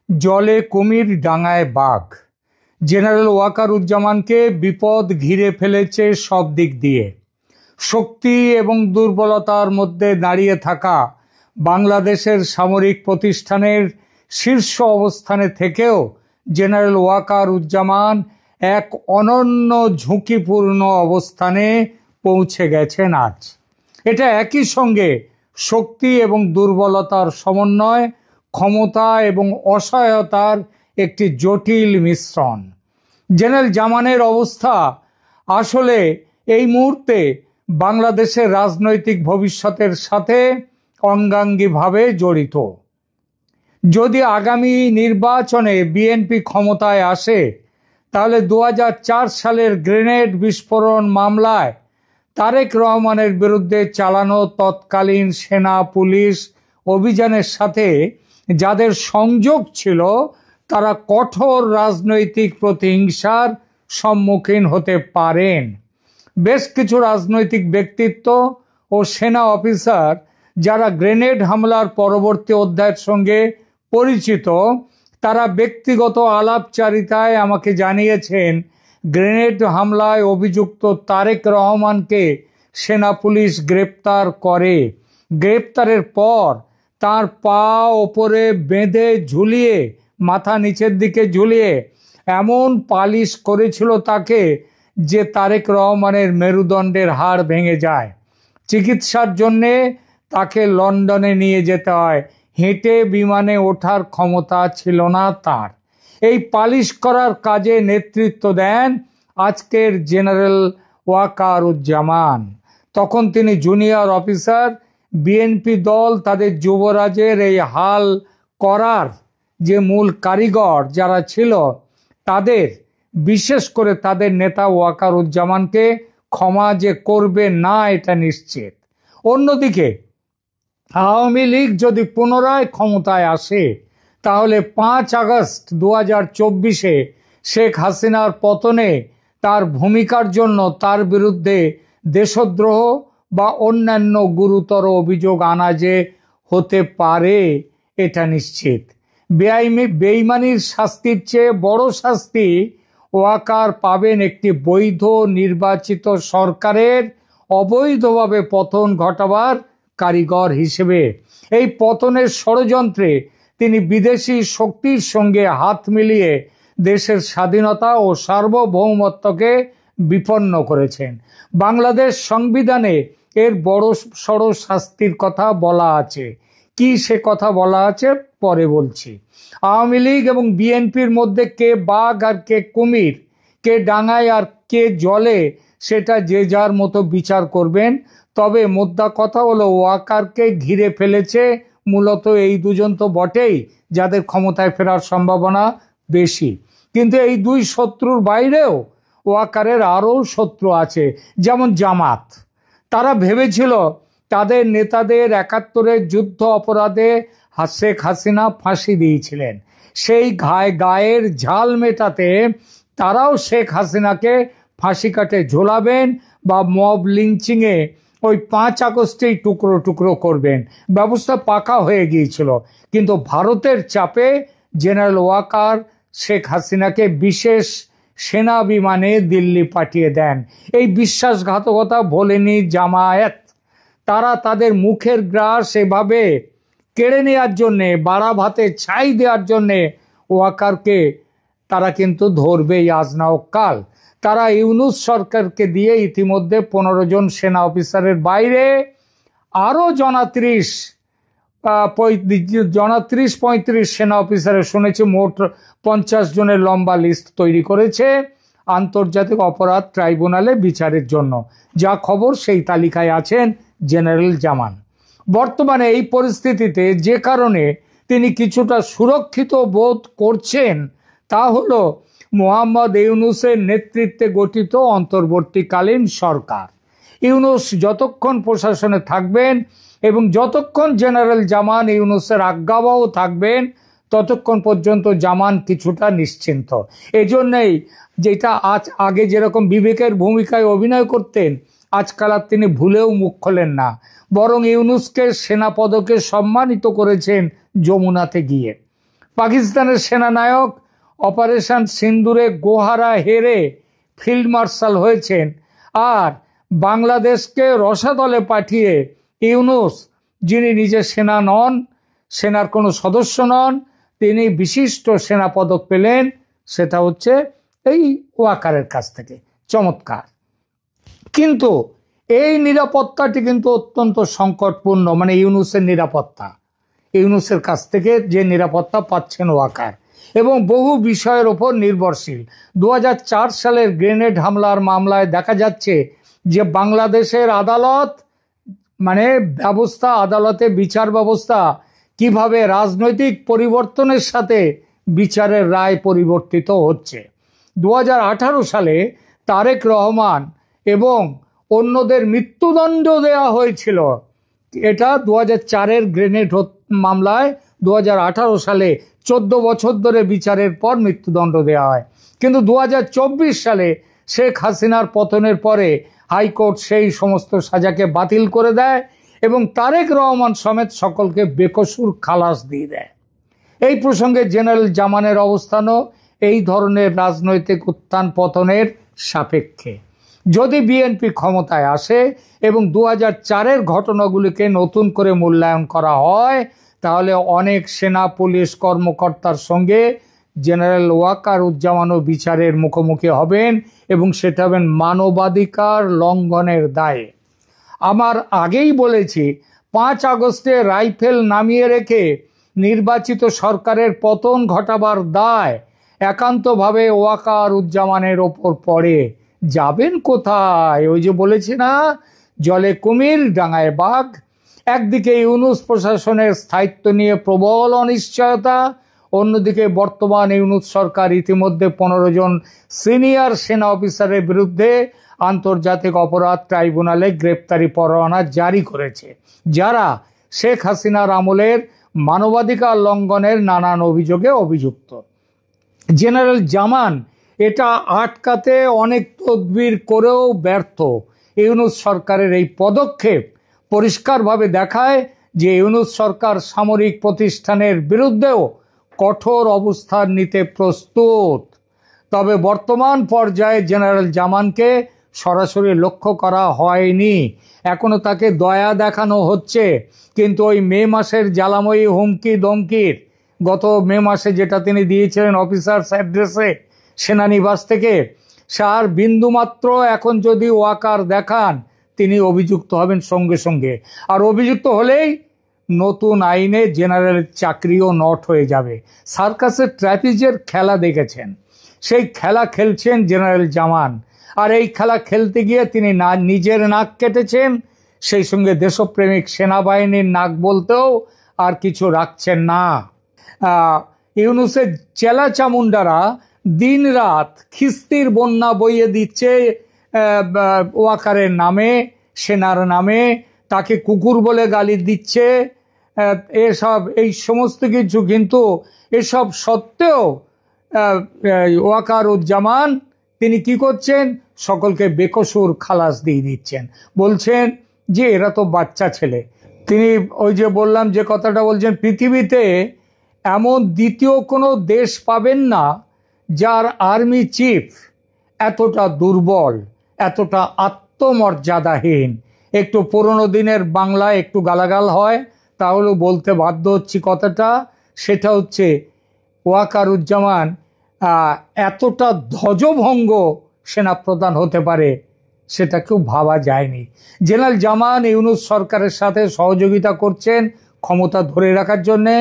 জলে কুমির, ডাঙায় বাঘ। জেনারেল ওয়াকারুজ্জামানকে বিপদ ঘিরে ফেলেছে সব দিক দিয়ে। শক্তি এবং দুর্বলতার মধ্যে দাঁড়িয়ে থাকা বাংলাদেশের সামরিক প্রতিষ্ঠানের শীর্ষ অবস্থানে থেকেও জেনারেল ওয়াকারুজ্জামান এক অনন্য ঝুঁকিপূর্ণ অবস্থানে পৌঁছে গেছেন আজ। এটা একই সঙ্গে শক্তি এবং দুর্বলতার সমন্বয়, ক্ষমতা এবং অসহায়তার একটি জটিল মিশ্রণ। জেনারেল জামানের অবস্থা আসলে এই মুহূর্তে বাংলাদেশের রাজনৈতিক ভবিষ্যতের সাথে অঙ্গাঙ্গিভাবে জড়িত। যদি আগামী নির্বাচনে বিএনপি ক্ষমতায় আসে, তাহলে 2004 সালের গ্রেনেড বিস্ফোরণ মামলায় তারেক রহমানের বিরুদ্ধে চালানো তৎকালীন সেনা পুলিশ অভিযানের সাথে যাদের সংযোগ ছিল, তারা কঠোর রাজনৈতিক প্রতিহিংসার সম্মুখীন হতে পারেন। বেশ কিছু রাজনৈতিক ব্যক্তিত্ব ও সেনা অফিসার যারা গ্রেনেড হামলার পরবর্তী অধ্যায়ের সঙ্গে পরিচিত, তারা ব্যক্তিগত আলাপচারিতায় আমাকে জানিয়েছেন, গ্রেনেড হামলায় অভিযুক্ত তারেক রহমানকে সেনা পুলিশ গ্রেপ্তার করে। গ্রেপ্তারের পর তার পা ওপরে বেঁধে ঝুলিয়ে, মাথা নিচের দিকে ঝুলিয়ে এমন পালিশ করেছিল তাকে যে তারেক রহমানের মেরুদণ্ডের হাড় ভেঙে যায়। চিকিৎসার জন্যে তাকে লন্ডনে নিয়ে যেতে হয়। হেঁটে বিমানে ওঠার ক্ষমতা ছিল না তার। এই পালিশ করার কাজে নেতৃত্ব দেন আজকের জেনারেল ওয়াকারুজ্জামান। তখন তিনি জুনিয়র অফিসার। বিএনপি দল তাদের যুবরাজের এই হাল করার যে মূল কারিগর যারা ছিল, তাদের, বিশেষ করে তাদের নেতা ওয়াকারুজ্জামানকে ক্ষমা যে করবে না এটা নিশ্চিত। অন্যদিকে আওয়ামী লীগ যদি পুনরায় ক্ষমতায় আসে, তাহলে 5 আগস্ট 2024-এ শেখ হাসিনার পতনে তার ভূমিকার জন্য তার বিরুদ্ধে দেশদ্রোহ বা অন্যান্য গুরুতর অভিযোগ আনা যে হতে পারে এটা নিশ্চিত। বেঈমানির শাস্তির চেয়ে বড় শাস্তি ওয়াকার পাবেন একটি বৈধ নির্বাচিত সরকারের অবৈধভাবে পতন ঘটাবার কারিগর হিসেবে। এই পতনের ষড়যন্ত্রে তিনি বিদেশি শক্তির সঙ্গে হাত মিলিয়ে দেশের স্বাধীনতা ও সার্বভৌমত্বকে বিপন্ন করেছেন। বাংলাদেশ সংবিধানে এর বড় সড় শাস্তির কথা বলা আছে। কি সে কথা বলা আছে পরে বলছি। আওয়ামী লীগ এবং বিএনপির মধ্যে কে বাঘ আর কে কুমির, কে ডাঙায় আর কে জলে, সেটা যে যার মতো বিচার করবেন। তবে মোদ্দা কথা হলো, ওয়াকারকে ঘিরে ফেলেছে মূলত এই দুজন তো বটেই, যাদের ক্ষমতায় ফেরার সম্ভাবনা বেশি। কিন্তু এই দুই শত্রুর বাইরেও ওয়াকারের আরও শত্রু আছে, যেমন জামাত। তারা ভেবেছিল তাদের নেতাদের 71-এর যুদ্ধ অপরাধে শেখ হাসিনা ফাঁসি দিয়েছিলেন। সেই গায়ের ঝাল মেটাতে তারাও শেখ হাসিনাকে ফাঁসি কাটে ঝোলাবেন বা মব লিঞ্চিংয়ে ওই 5 আগস্টেই টুকরো টুকরো করবেন। ব্যবস্থা পাকা হয়ে গিয়েছিল, কিন্তু ভারতের চাপে জেনারেল ওয়াকার শেখ হাসিনাকে বিশেষ সেনা বিমানে দিল্লি পাঠিয়ে দেন। এই বিশ্বাসঘাতকতা ভোলেনি জামায়াত। তারা তাদের মুখের গ্রাস এভাবে কেড়ে নেওয়ার জন্যে, বাড়া ভাতে ছাই দেওয়ার জন্যে ওয়াকারকে তারা কিন্তু ধরবেই আজ না হোক কাল। তারা ইউনূস সরকারকে দিয়ে ইতিমধ্যে 15 জন সেনা অফিসারের বাইরে আরও 35 সেনা অফিসারের, শুনেছি মোট 50 জনের লম্বা লিস্ট তৈরি করেছে আন্তর্জাতিক অপরাধ ট্রাইব্যুনালে বিচারের জন্য। যা খবর সেই তালিকায় আছেন জেনারেল জামান। বর্তমানে এই পরিস্থিতিতে যে কারণে তিনি কিছুটা সুরক্ষিত বোধ করছেন, তা হলো মোহাম্মদ ইউনূসের নেতৃত্বে গঠিত অন্তর্বর্তীকালীন সরকার। ইউনূস যতক্ষণ প্রশাসনে থাকবেন এবং যতক্ষণ জেনারেল জামান ইউনূসের আজ্ঞাবহ থাকবেন, ততক্ষণ পর্যন্ত জামান কিছুটা নিশ্চিন্ত। এজন্যই যেটা আগে যেরকম বিবেকের ভূমিকায় অভিনয় করতেন, আজকাল আর তিনি ভুলেও মুখ খোলেন না। বরং ইউনূসকে সেনা পদকে সম্মানিত করেছেন যমুনাতে গিয়ে। পাকিস্তানের সেনানায়ক অপারেশন সিন্দুরে গোহারা হেরে ফিল্ড মার্শাল হয়েছেন, আর বাংলাদেশকে রসাতলে পাঠিয়ে ইউনূস, যিনি নিজে সেনা নন, সেনার কোনো সদস্য নন, তিনি বিশিষ্ট সেনা পদক পেলেন, সেটা হচ্ছে এই ওয়াকারের কাছ থেকে। চমৎকার। কিন্তু এই নিরাপত্তাটি কিন্তু অত্যন্ত সংকটপূর্ণ, মানে ইউনূসের নিরাপত্তা, ইউনূসের কাছ থেকে যে নিরাপত্তা পাচ্ছেন ওয়াকার, এবং বহু বিষয়ের ওপর নির্ভরশীল। 2004 সালের গ্রেনেড হামলার মামলায় দেখা যাচ্ছে যে বাংলাদেশের আদালত, মানে ব্যবস্থা, আদালতে বিচার ব্যবস্থা কিভাবে রাজনৈতিক পরিবর্তনের সাথে বিচারের রায় পরিবর্তিত হচ্ছে। 2018 সালে তারেক রহমান এবং অন্যদের মৃত্যুদণ্ড দেওয়া হয়েছিল। এটা 2004-এর গ্রেনেড মামলায় 2018 সালে 14 বছর ধরে বিচারের পর মৃত্যুদণ্ড দেওয়া হয়। কিন্তু 2024 সালে শেখ হাসিনার পতনের পরে হাইকোর্ট সেই সমস্ত সাজাকে বাতিল করে দেয় এবং তারেক রহমান সমেত সকলকে বেকসুর খালাস দিয়ে দেয়। এই প্রসঙ্গে জেনারেল জামানের অবস্থানও এই ধরনের রাজনৈতিক উত্থান পতনের সাপেক্ষে। যদি বিএনপি ক্ষমতায় আসে এবং 2004-এর ঘটনাগুলিকে নতুন করে মূল্যায়ন করা হয়, তাহলে অনেক সেনা পুলিশ কর্মকর্তার সঙ্গে জেনারেল ওয়াকারুজ্জামানও বিচারের মুখোমুখি হবেন, এবং সেটা হবেন মানবাধিকার লঙ্ঘনের দায়ে। আমার আগেই বলেছি, 5 আগস্টে রাইফেল নামিয়ে রেখে নির্বাচিত সরকারের পতন ঘটাবার দায় একান্তভাবে ওয়াকারুজ্জামানের ওপর পড়ে। যাবেন কোথায়? ওই যে বলেছি না, জলে কুমির ডাঙায় বাঘ। একদিকে ইউনূস প্রশাসনের স্থায়িত্ব নিয়ে প্রবল অনিশ্চয়তা, অন্যদিকে বর্তমান ইউনূস সরকার ইতিমধ্যে 15 জন সিনিয়র সেনা অফিসারের বিরুদ্ধে আন্তর্জাতিক অপরাধ ট্রাইব্যুনালে গ্রেপ্তারি পরোয়ানা জারি করেছে, যারা শেখ হাসিনার আমলের মানবাধিকার লঙ্ঘনের নানান অভিযোগে অভিযুক্ত। জেনারেল জামান এটা আটকাতে অনেক তদবির করেও ব্যর্থ। ইউনূস সরকারের এই পদক্ষেপ পরিষ্কারভাবে দেখায় যে ইউনূস সরকার সামরিক প্রতিষ্ঠানের বিরুদ্ধেও কঠোর অবস্থান নিতে প্রস্তুত। তবে বর্তমান পর্যায়ে জেনারেল জামানকে সরাসরি লক্ষ্য করা হয়নি, এখনো তাকে দয়া দেখানো হচ্ছে। কিন্তু ওই মে মাসের জ্বালাময়ী হুমকি দমকির, গত মে মাসে যেটা তিনি দিয়েছিলেন অফিসার্স অ্যাড্রেসে সেনানিবাস থেকে, সার বিন্দুমাত্র এখন যদি ওয়াকার দেখান, তিনি অভিযুক্ত হবেন সঙ্গে সঙ্গে। আর অভিযুক্ত হলেই নতুন আইনে জেনারেলের চাকরিও নট হয়ে যাবে। সার্কাসের ট্র্যাপিজের খেলা দেখেছেন, সেই খেলা খেলছেন জেনারেল জামান। আর এই খেলা খেলতে গিয়ে তিনি নিজের নাক কেটেছেন, সেই সঙ্গে দেশপ্রেমিক সেনাবাহিনীর নাক বলতেও আর কিছু রাখছেন না। ইউনূসের চেলা চামুন্ডারা দিন রাত খিস্তির বন্যা বইয়ে দিচ্ছে ওয়াকারের নামে, সেনার নামে, তাকে কুকুর বলে গালি দিচ্ছে, এই সমস্ত কিছু। কিন্তু এসব সত্ত্বেও ওয়াকারুজ্জামান তিনি কি করছেন? সকলকে বেকসুর খালাস দিয়ে দিচ্ছেন, বলছেন যে এরা তো বাচ্চা ছেলে। তিনি ওই যে বললাম যে কথাটা বলছেন, পৃথিবীতে এমন দ্বিতীয় কোনো দেশ পাবেন না যার আর্মি চিফ এতটা দুর্বল, এতটা আত্মমর্যাদাহীন। একটু পুরনো দিনের বাংলায় একটু গালাগাল হয়, তাহলেও বলতে বাধ্য হচ্ছি কথাটা। সেটা হচ্ছে ওয়াকারুজ্জামান এতটা ধ্বজভঙ্গ সেনাপ্রধান হতে পারে, সেটা কেউ ভাবা যায়নি। জেনারেল জামান ইউনূস সরকারের সাথে সহযোগিতা করছেন ক্ষমতা ধরে রাখার জন্যে,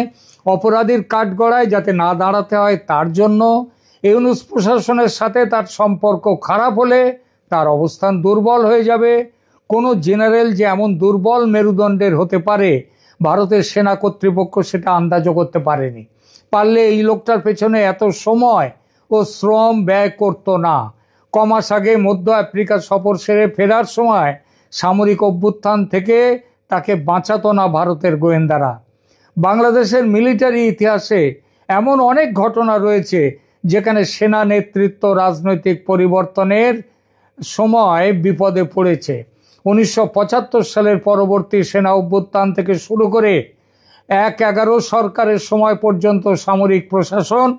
অপরাধীর কাঠগড়ায় যাতে না দাঁড়াতে হয় তার জন্য। ইউনূস প্রশাসনের সাথে তার সম্পর্ক খারাপ হলে তার অবস্থান দুর্বল হয়ে যাবে। কোনো জেনারেল যে এমন দুর্বল মেরুদণ্ডের হতে পারে, ভারতের সেনা কর্তৃপক্ষ সেটা আন্দাজও করতে পারেনি। পারলে এই লোকটার পেছনে এত সময় ও শ্রম ব্যয় করতো না। কমাস আগে মধ্য আফ্রিকা সফর সেরে ফেরার সময় সামরিক অভ্যুত্থান থেকে তাকে বাঁচাতো না ভারতের গোয়েন্দারা। বাংলাদেশের মিলিটারি ইতিহাসে এমন অনেক ঘটনা রয়েছে যেখানে সেনা নেতৃত্ব রাজনৈতিক পরিবর্তনের সময় বিপদে পড়েছে। 1975 সালের পরবর্তী সেনা অভ্যুত্থান থেকে শুরু করে 1/11 সরকারের সময় পর্যন্ত সামরিক প্রশাসন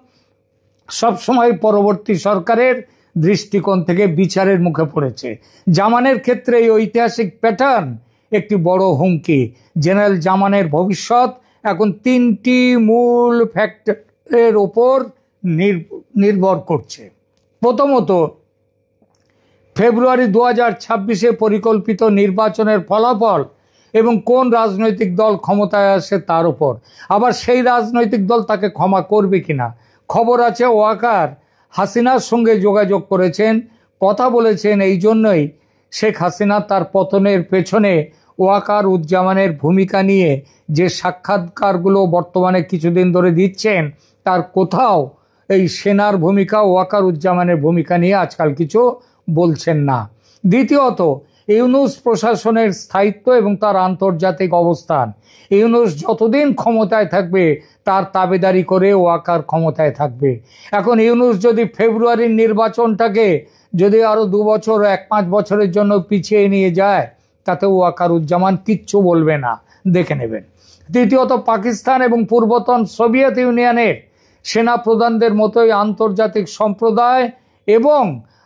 সবসময় পরবর্তী সরকারের দৃষ্টিকোণ থেকে বিচারের মুখে পড়েছে। জামানের ক্ষেত্রে এই ঐতিহাসিক প্যাটার্ন একটি বড় হুমকি। জেনারেল জামানের ভবিষ্যৎ এখন 3টি মূল ফ্যাক্টরের ওপর নির্ভর করছে। প্রথমত, ফেব্রুয়ারি 2026-এ পরিকল্পিত নির্বাচনের ফলাফল এবং কোন রাজনৈতিক দল ক্ষমতায় আসে তার উপর। আবার সেই রাজনৈতিক দল তাকে ক্ষমা করবে কিনা। খবর আছে ওয়াকার হাসিনার সঙ্গে যোগাযোগ করেছেন, কথা বলেছেন। এই জন্যই শেখ হাসিনা তার পতনের পেছনে ওয়াকার উজ্জামানের ভূমিকা নিয়ে যে সাক্ষাৎকারগুলো বর্তমানে কিছুদিন ধরে দিচ্ছেন, তার কোথাও এই সেনার ভূমিকা, ওয়াকার উজ্জামানের ভূমিকা নিয়ে আজকাল কিছু বলছেন না। দ্বিতীয়ত, ইউনূস প্রশাসনের স্থায়িত্ব এবং তার আন্তর্জাতিক অবস্থান। ইউনূস যতদিন ক্ষমতায় থাকবে তার তাবেদারি করে ওয়াকার ক্ষমতায় থাকবে। এখন ইউনূস যদি ফেব্রুয়ারির নির্বাচনটাকে যদি আরো 2 বছর 1-5 বছরের জন্য পিছিয়ে নিয়ে যায়, তাতে ওয়াকার উজ্জামান কিচ্ছু বলবে না, দেখে নেবেন। তৃতীয়ত, পাকিস্তান এবং পূর্বতন সোভিয়েত ইউনিয়নের সেনা প্রধানদের মতোই আন্তর্জাতিক সম্প্রদায় এবং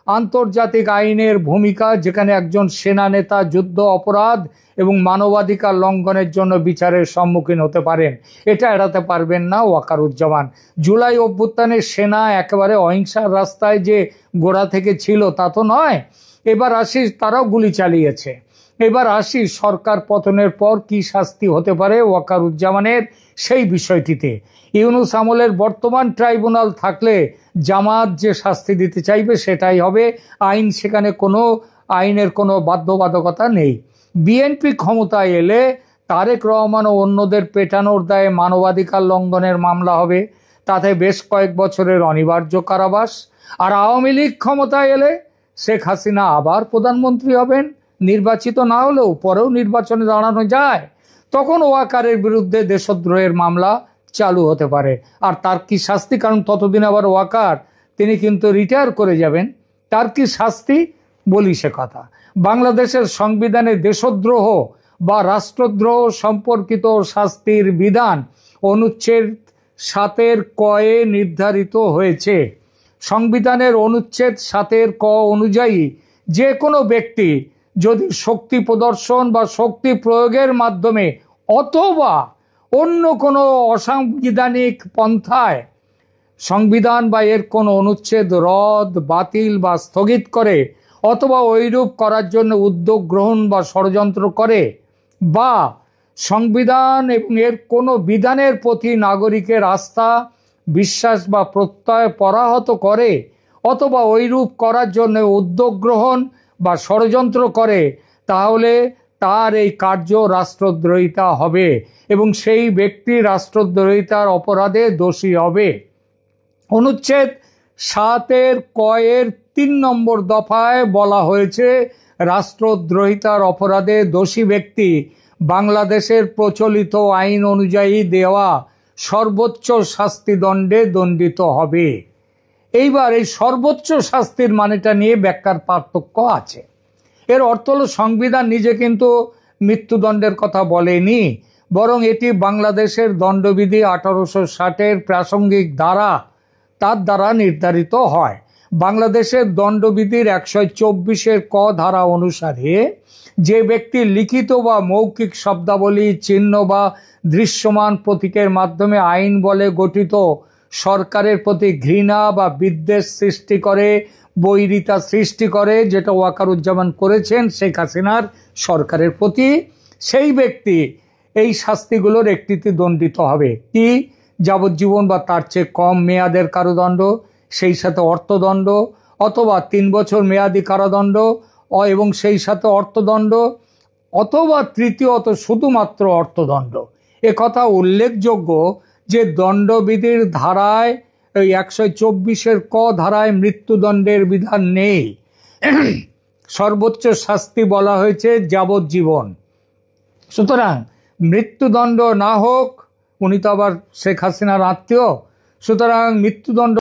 আন্তর্জাতিক আইনের ভূমিকা, যেখানে একজন সেনা নেতা যুদ্ধ অপরাধ এবং মানবাধিকার লঙ্ঘনের জন্য বিচারের সম্মুখীন হতে পারেন। এটা এড়াতে পারবেন না ওয়াকারুজ্জামান। জুলাই অভ্যুত্থানে সেনা একেবারে অহিংসার রাস্তায় যে গোড়া থেকে ছিল তা তো নয়। এবার আসি, তারাও গুলি চালিয়েছে। এবার আসি সরকার পতনের পর কি শাস্তি হতে পারে ওয়াকারুজ্জামানের সেই বিষয়টিতে। ইউনূস আমলের বর্তমান ট্রাইব্যুনাল থাকলে জামাত যে শাস্তি দিতে চাইবে সেটাই হবে। সেখানে কোনো আইনের কোনো বাধ্যবাধকতা নেই। বিএনপি ক্ষমতায় এলে তারেক রহমান ও অন্যদের পেটানোর দায়ে মানবাধিকার লঙ্ঘনের মামলা হবে, তাতে বেশ কয়েক বছরের অনিবার্য কারাবাস। আর আওয়ামী লীগ ক্ষমতায় এলে শেখ হাসিনা আবার প্রধানমন্ত্রী হবেন, নির্বাচিত না হলেও পরেও নির্বাচনে দাঁড়ানো যায়। তখন ওয়াকারের বিরুদ্ধে দেশদ্রোহের মামলা চালু হতে পারে। আর তার কি শাস্তি, কারণ ততদিন আবার ওয়াকার তিনি কিন্তু রিটায়ার করে যাবেন। তার কি শাস্তি বলি সে কথা। বাংলাদেশের সংবিধানে দেশদ্রোহ বা রাষ্ট্রদ্রোহ সম্পর্কিত শাস্তির বিধান অনুচ্ছেদ 7 কয়ে নির্ধারিত হয়েছে। সংবিধানের অনুচ্ছেদ 7 ক অনুযায়ী যে কোনো ব্যক্তি যদি শক্তি প্রদর্শন বা শক্তি প্রয়োগের মাধ্যমে অথবা অন্য কোনো অসাংবিধানিক পন্থায় সংবিধান বা এর কোনো অনুচ্ছেদ রদ, বাতিল বা স্থগিত করে অথবা ঐরূপ করার জন্য উদ্যোগ গ্রহণ বা ষড়যন্ত্র করে বা সংবিধান এবং এর কোনো বিধানের প্রতি নাগরিকের আস্থা, বিশ্বাস বা প্রত্যয় পরাহত করে অথবা ঐরূপ করার জন্য উদ্যোগ গ্রহণ বা ষড়যন্ত্র করে, তাহলে তার এই কার্য রাষ্ট্রদ্রোহিতা হবে এবং সেই ব্যক্তি রাষ্ট্রদ্রোহিতার অপরাধে দোষী হবে। অনুচ্ছেদ 7 কয়ের 3 নম্বর দফায় বলা হয়েছে, রাষ্ট্রদ্রোহিতার অপরাধে দোষী ব্যক্তি বাংলাদেশের প্রচলিত আইন অনুযায়ী দেওয়া সর্বোচ্চ শাস্তিদণ্ডে দণ্ডিত হবে। এইবার এই সর্বোচ্চ শাস্তির মানেটা নিয়ে ব্যাখ্যার পার্থক্য আছে। এর অর্থ হলো সংবিধান নিজে কিন্তু মৃত্যুদণ্ডের কথা বলেনি, বরং এটি বাংলাদেশের দণ্ডবিধি 1860-এর প্রাসঙ্গিক ধারা তার দ্বারা নির্ধারিত হয়। বাংলাদেশের দণ্ডবিধির 124-এর ক ধারা অনুসারে যে ব্যক্তি লিখিত বা মৌখিক শব্দাবলী, চিহ্ন বা দৃশ্যমান প্রতীকের মাধ্যমে আইন বলে গঠিত সরকারের প্রতি ঘৃণা বা বিদ্বেষ সৃষ্টি করে, বৈরিতা সৃষ্টি করে, যেটা ওয়াকারুজ্জামান করেছেন শেখ হাসিনার সরকারের প্রতি, সেই ব্যক্তি এই শাস্তিগুলোর একটিতে দণ্ডিত হবে। কি? যাবজ্জীবন বা তার চেয়ে কম মেয়াদের কারাদণ্ড, সেই সাথে অর্থদণ্ড, অথবা 3 বছর মেয়াদি কারাদণ্ড এবং সেই সাথে অর্থদণ্ড, অথবা তৃতীয়ত শুধুমাত্র অর্থদণ্ড। একথা উল্লেখযোগ্য যে দণ্ডবিধির ধারায় এই 124-এর ক ধারায় মৃত্যুদণ্ডের বিধান নেই। সর্বোচ্চ শাস্তি বলা হয়েছে যাবজ্জীবন। সুতরাং মৃত্যুদণ্ড না হোক, উনি তো আবার শেখ হাসিনার আত্মীয়, সুতরাং মৃত্যুদণ্ড